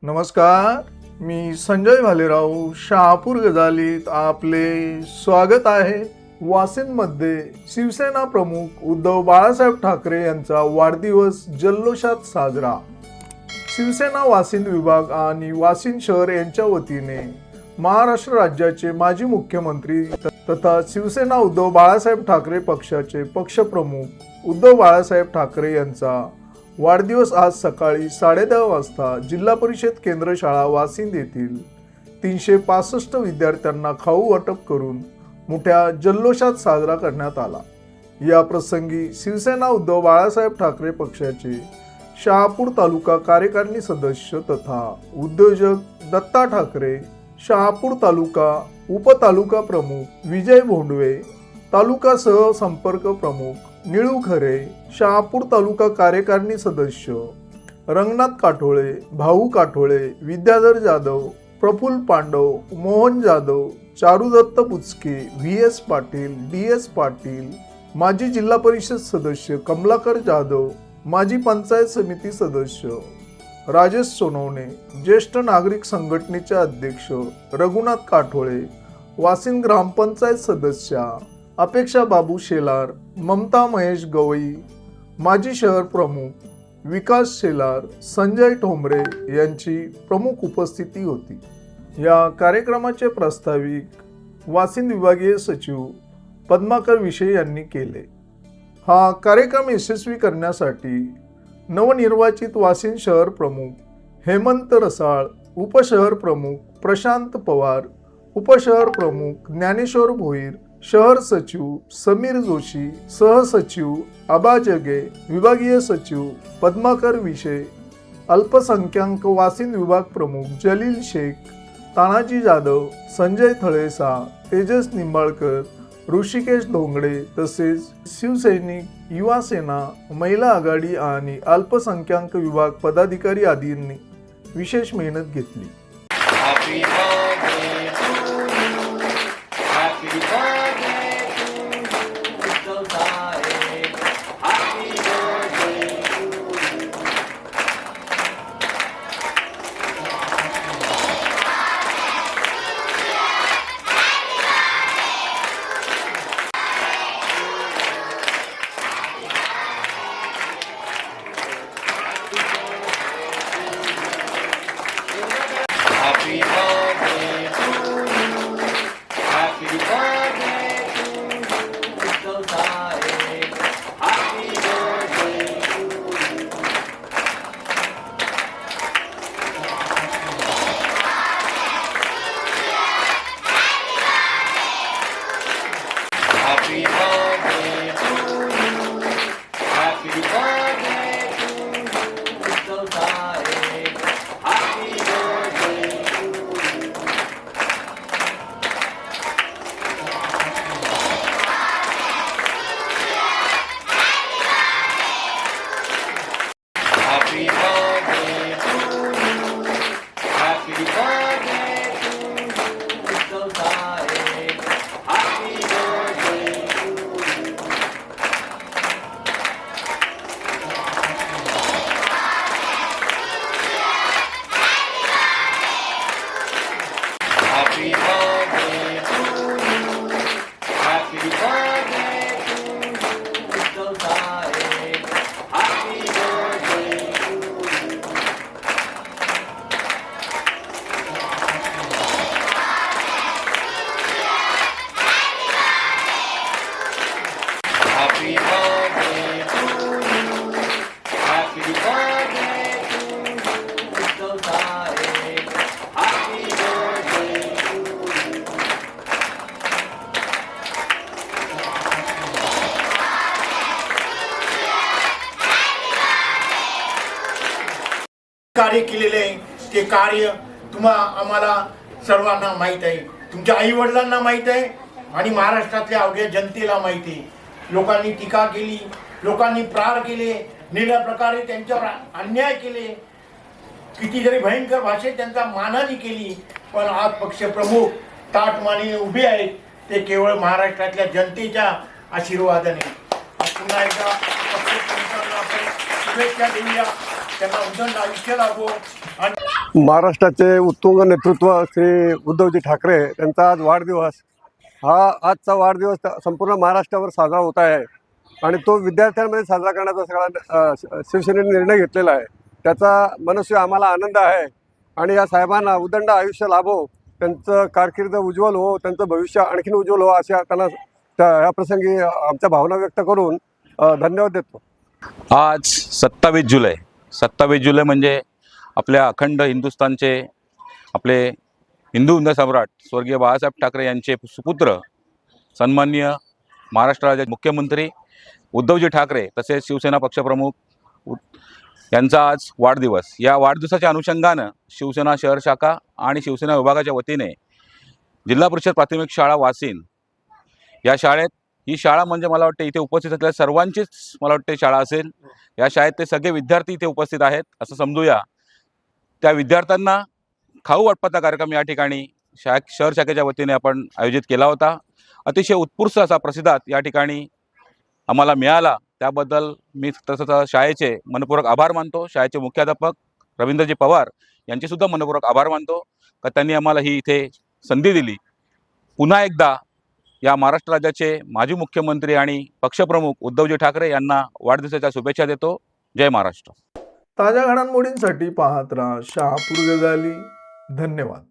नमस्कार, मी संजय भालेराव शहापूर गजालीत आपले स्वागत आहे। वाशिंदमध्ये शिवसेना प्रमुख उद्धव बाळासाहेब ठाकरे यांचा वाढदिवस जल्लोषात साजरा। शिवसेना वाशिंद विभाग आणि वाशिंद शहर यांच्या वतीने महाराष्ट्र राज्याचे माजी मुख्यमंत्री तथा शिवसेना उद्धव बाळासाहेब ठाकरे पक्षाचे पक्षप्रमुख उद्धव बाळासाहेब ठाकरे यांचा वाढदिवस आज सकाळी 10:30 वाजता जिल्हा परिषद केंद्र शाळा वाशिंद येथील 365 विद्यार्थ्यांना खाऊ वाटप करून मोठ्या जल्लोषात साजरा करण्यात आला। या प्रसंगी शिवसेना उद्धव बाळासाहेब ठाकरे पक्षाचे शहापूर तालुका कार्यकारिणी सदस्य तथा उद्योजक दत्ता ठाकरे, शहापूर तालुका उपतालुका प्रमुख विजय भोंडवे, तालुका सह संपर्क प्रमुख निळू खरे, शहापूर तालुका कार्यकारिणी सदस्य रंगनाथ काठोळे, भाऊ काठोळे, विद्याधर जाधव, प्रफुल्ल पांडव, मोहन जाधव, चारुदत्त बुचके, व्ही.एस. पाटील, डी.एस. पाटील, माजी जिल्हा परिषद सदस्य कमलाकर जाधव, माजी पंचायत समिती सदस्य राजेश सोनवणे, ज्येष्ठ नागरिक संघटनेचे अध्यक्ष रघुनाथ काठोळे, वाशिंद ग्रामपंचायत सदस्या अपेक्षा बाबू शेलार, ममता महेश गवई, माजी शहर प्रमुख विकास शेलार, संजय ठोंबरे यांची प्रमुख उपस्थिती होती। या कार्यक्रमाचे प्रास्ताविक वाशिंद विभागीय सचिव पद्माकर विषे यांनी केले। हा कार्यक्रम यशस्वी करण्यासाठी नवनिर्वाचित वाशिंद शहर प्रमुख हेमंत रसाळ, उपशहर प्रमुख प्रशांत पवार, उपशहर प्रमुख ज्ञानेश्वर भोईर, शहर सचिव समीर जोशी, सहसचिव आबा जगे, विभागीय सचिव पद्माकर विषे, अल्पसंख्याक वाशिंद विभाग प्रमुख जलील शेख, तानाजी जाधव, संजय थळेसा, तेजस निंबाळकर, ऋषिकेश धोंगडे तसेच शिवसैनिक, युवा सेना, महिला आघाडी आणि अल्पसंख्याक विभाग पदाधिकारी आदींनी विशेष मेहनत घेतली। कार्य केलेले आहे ते कार्य आम्हाला सर्वांना माहीत आहे, तुमच्या आई वडिलांना माहीत आहे आणि महाराष्ट्रातल्या अवघ्या जनतेला माहिती आहे। लोकांनी टीका केली, लोकांनी प्रहार केले, निळ्या प्रकारे त्यांच्यावर अन्याय केले, किती जरी भयंकर भाषेत त्यांचा मानहानी केली, पण आज पक्षप्रमुख ताटमाने उभे आहेत ते केवळ महाराष्ट्रातल्या जनतेच्या आशीर्वादाने। पुन्हा एकदा पक्षप्रमुखांना आपण शुभेच्छा देऊया, त्यांना उदंड आयुष्य लाभो आणि महाराष्ट्राचे उत्तुंग नेतृत्व श्री उद्धवजी ठाकरे यांचा आज वाढदिवस. हा आजचा वाढदिवस संपूर्ण महाराष्ट्रावर साजरा होत आहे आणि तो विद्यार्थ्यांमध्ये साजरा करण्याचा सगळा शिवसेनेने निर्णय घेतलेला आहे. त्याचा मनस्वी आम्हाला आनंद आहे आणि या साहेबांना उदंड आयुष्य लाभो, त्यांचं कारकीर्द उज्ज्वल हो, त्यांचं भविष्य आणखीन उज्ज्वल हो अशा त्यांना या प्रसंगी आमच्या भावना व्यक्त करून धन्यवाद देतो. आज 27 जुलै म्हणजे आपल्या अखंड हिंदुस्थानचे आपले हिंदू सम्राट स्वर्गीय बाळासाहेब ठाकरे यांचे सुपुत्र सन्माननीय महाराष्ट्र राज्याचे मुख्यमंत्री उद्धवजी ठाकरे तसेच शिवसेना पक्षप्रमुख यांचा आज वाढदिवस. या वाढदिवसाच्या अनुषंगानं शिवसेना शहर शाखा आणि शिवसेना विभागाच्या वतीने जिल्हा परिषद प्राथमिक शाळा वासिन या शाळेत, ही शाळा म्हणजे मला वाटते इथे उपस्थित असलेल्या सर्वांचीच मला वाटते शाळा असेल. या शाळेत ते सगळे विद्यार्थी इथे उपस्थित आहेत असं समजूया. त्या विद्यार्थ्यांना खाऊ वाटपाचा कार्यक्रम या ठिकाणी शहर शाखेच्या वतीने आपण आयोजित केला होता. अतिशय उत्कृष्ट असा प्रतिसाद या ठिकाणी आम्हाला मिळाला. त्याबद्दल मी तसंच शाळेचे मनपूर्वक आभार मानतो. शाळेचे मुख्याध्यापक रवींद्रजी पवार यांचेसुद्धा मनपूर्वक आभार मानतो का त्यांनी आम्हाला ही इथे संधी दिली. पुन्हा एकदा या महाराष्ट्र राज्याचे माजी मुख्यमंत्री आणि पक्षप्रमुख उद्धवजी ठाकरे यांना वाढदिवसाच्या शुभेच्छा देतो. जय महाराष्ट्र. ताज्या घडामोडींसाठी पाहत राहा शहापूर गजाली. धन्यवाद.